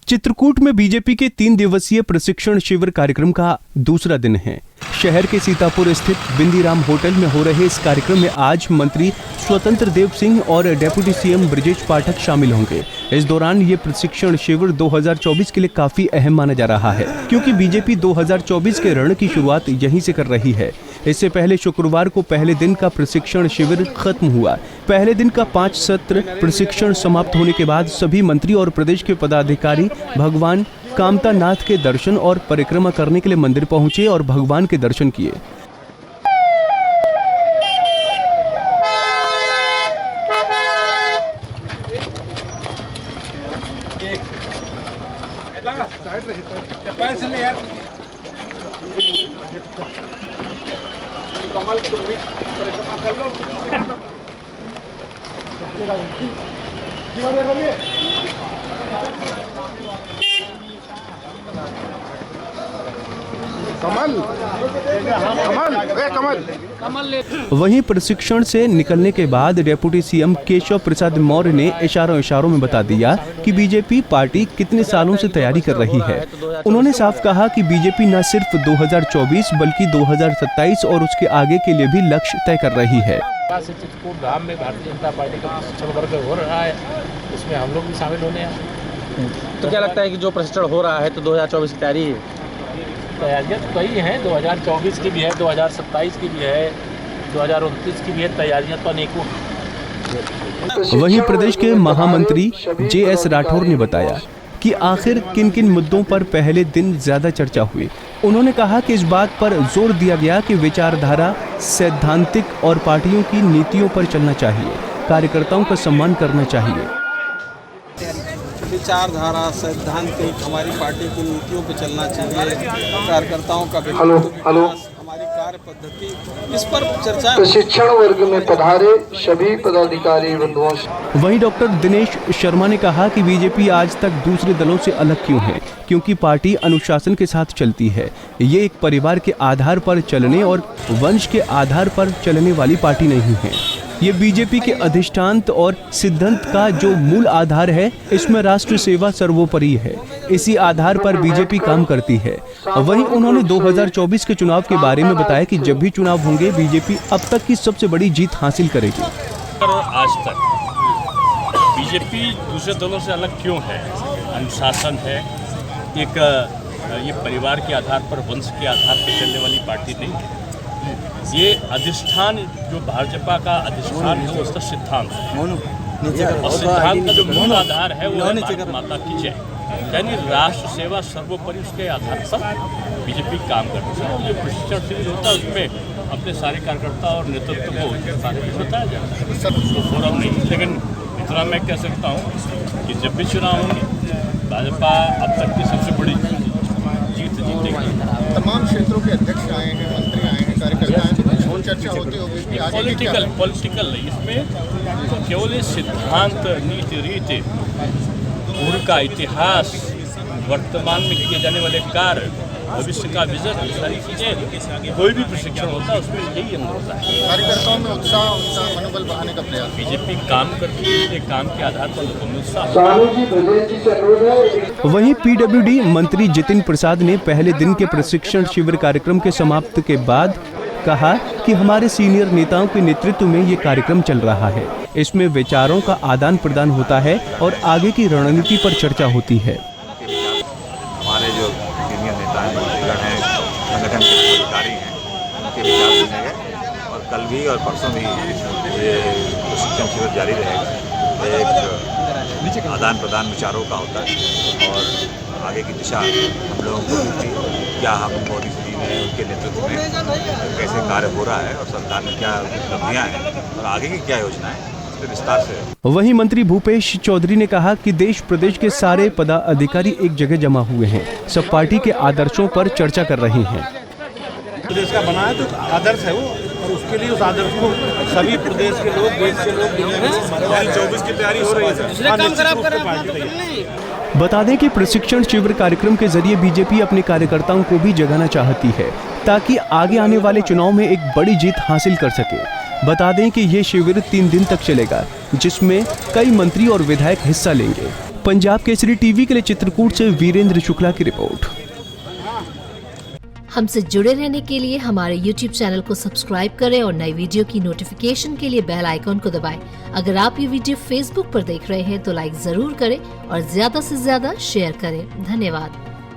चित्रकूट में बीजेपी के 3 दिवसीय प्रशिक्षण शिविर कार्यक्रम का दूसरा दिन है। शहर के सीतापुर स्थित बिंदीराम होटल में हो रहे इस कार्यक्रम में आज मंत्री स्वतंत्र देव सिंह और डेप्यूटी सीएम ब्रजेश पाठक शामिल होंगे। इस दौरान ये प्रशिक्षण शिविर 2024 के लिए काफी अहम माना जा रहा है, क्योंकि बीजेपी 2024 के रण की शुरुआत यहीं से कर रही है। इससे पहले शुक्रवार को पहले दिन का प्रशिक्षण शिविर खत्म हुआ। पहले दिन का 5 सत्र प्रशिक्षण समाप्त होने के बाद सभी मंत्री और प्रदेश के पदाधिकारी भगवान कामता नाथ के दर्शन और परिक्रमा करने के लिए मंदिर पहुंचे और भगवान के दर्शन किए। वहीं प्रशिक्षण से निकलने के बाद डेप्यूटी सीएम केशव प्रसाद मौर्य ने इशारों में बता दिया कि बीजेपी पार्टी कितने सालों से तैयारी कर रही है। उन्होंने साफ कहा कि बीजेपी न सिर्फ 2024 बल्कि 2027 और उसके आगे के लिए भी लक्ष्य तय कर रही है। चित्रकूट धाम में भारतीय जनता पार्टी का प्रशिक्षण वर्ग हो रहा है, उसमें हम लोग भी शामिल होने हैं। तो क्या लगता है कि जो प्रशिक्षण हो रहा है तो 2024 की तैयारियाँ तो कई हैं, 2024 की भी है, 2027 की भी है, 2029 की भी है, तैयारियां तो अनेकों। वहीं प्रदेश के महामंत्री JS राठौर ने बताया कि आखिर किन किन मुद्दों पर पहले दिन ज्यादा चर्चा हुई। उन्होंने कहा कि इस बात पर जोर दिया गया कि विचारधारा, सैद्धांतिक और पार्टियों की नीतियों पर चलना चाहिए, कार्यकर्ताओं का सम्मान करना चाहिए। विचारधारा, सैद्धांतिक, हमारी पार्टी की नीतियों पर चलना चाहिए, कार्यकर्ताओं का हमारी कार्य पद्धति, इस पर चर्चा। प्रशिक्षण वर्ग में पधारे सभी पदाधिकारी बंधुओं से। वहीं डॉक्टर दिनेश शर्मा ने कहा कि बीजेपी आज तक दूसरे दलों से अलग क्यों है, क्योंकि पार्टी अनुशासन के साथ चलती है। ये एक परिवार के आधार पर चलने और वंश के आधार पर चलने वाली पार्टी नहीं है। ये बीजेपी के अधिष्ठांत और सिद्धांत का जो मूल आधार है, इसमें राष्ट्र सेवा सर्वोपरि है। इसी आधार पर बीजेपी काम करती है। वहीं उन्होंने 2024 के चुनाव के बारे में बताया कि जब भी चुनाव होंगे बीजेपी अब तक की सबसे बड़ी जीत हासिल करेगी। आज तक बीजेपी दूसरे दलों से अलग क्यों है? अनुशासन है, एक ये परिवार के आधार पर, वंश के आधार पर चलने वाली पार्टी नहीं है। ये अधिष्ठान जो भाजपा का अधिष्ठान है, उसका सिद्धांत है और सिद्धांत का जो मूल आधार है वो है भारत माता की जय, यानी राष्ट्र सेवा सर्वोपरि। उसके आधार पर बीजेपी काम करती है। जो प्रशिक्षण शिविर होता है उसमें अपने सारे कार्यकर्ता और नेतृत्व को बारे में बताया जाता है। सब फोरम नहीं, लेकिन इतना मैं कह सकता हूँ कि जब भी चुनाव होंगे भाजपा अब तक की सबसे बड़ी जीत जीतेगी। तमाम क्षेत्रों के अध्यक्ष आए हैं, मंत्री आए हैं, कार्यकर्ता आए हैं, चर्चा होती होगी। पॉलिटिकल नहीं, इसमें केवल सिद्धांत, नीति, रीति, पूर्व का इतिहास, वर्तमान में किए जाने वाले कार्य, भविष्य का विजन, सारी चीजें, कोई भी प्रशिक्षण होता है उसमें यही अंदर होता है। कार्यकर्ताओं में उत्साह, उनका मनोबल बढ़ाने का प्रयास। बीजेपी काम करती है, काम के आधार पर लोगों में उत्साह। वहीं PWD मंत्री जितिन प्रसाद ने पहले दिन के प्रशिक्षण शिविर कार्यक्रम के समाप्त के बाद कहा कि हमारे सीनियर नेताओं के नेतृत्व में ये कार्यक्रम चल रहा है। इसमें विचारों का आदान प्रदान होता है और आगे की रणनीति पर चर्चा होती है। हमारे जो सीनियर नेता हैं, हैं, संगठन के अधिकारी हैं, उनके विचार सुने गए और कल भी और परसों भी ये प्रशिक्षण शिविर जारी रहेगा। एक आदान प्रदान विचारों का होता है और आगे की दिशा हम लोगों को मिलती है। क्या हम मोदी जी ने, उनके नेतृत्व में कैसे कार्य हो रहा है और सरकार में क्या उपलब्धियाँ हैं और आगे की क्या योजनाएं, इस पर विस्तार से। वहीं मंत्री भूपेश चौधरी ने कहा कि देश प्रदेश के सारे पदाधिकारी एक जगह जमा हुए हैं, सब पार्टी के आदर्शों पर चर्चा कर रहे हैं। प्रदेश का बना है तो आदर्श है वो और उसके लिए उस आदर्श को सभी प्रदेश के लोग, देश के लोग 2024 की तैयारी हो रही है सर। बता दें कि प्रशिक्षण शिविर कार्यक्रम के जरिए बीजेपी अपने कार्यकर्ताओं को भी जगाना चाहती है ताकि आगे आने वाले चुनाव में एक बड़ी जीत हासिल कर सके। बता दें कि ये शिविर 3 दिन तक चलेगा, जिसमें कई मंत्री और विधायक हिस्सा लेंगे। पंजाब केसरी टीवी के लिए चित्रकूट से वीरेंद्र शुक्ला की रिपोर्ट। हमसे जुड़े रहने के लिए हमारे YouTube चैनल को सब्सक्राइब करें और नई वीडियो की नोटिफिकेशन के लिए बेल आइकॉन को दबाएं। अगर आप ये वीडियो Facebook पर देख रहे हैं तो लाइक जरूर करें और ज्यादा से ज्यादा शेयर करें। धन्यवाद।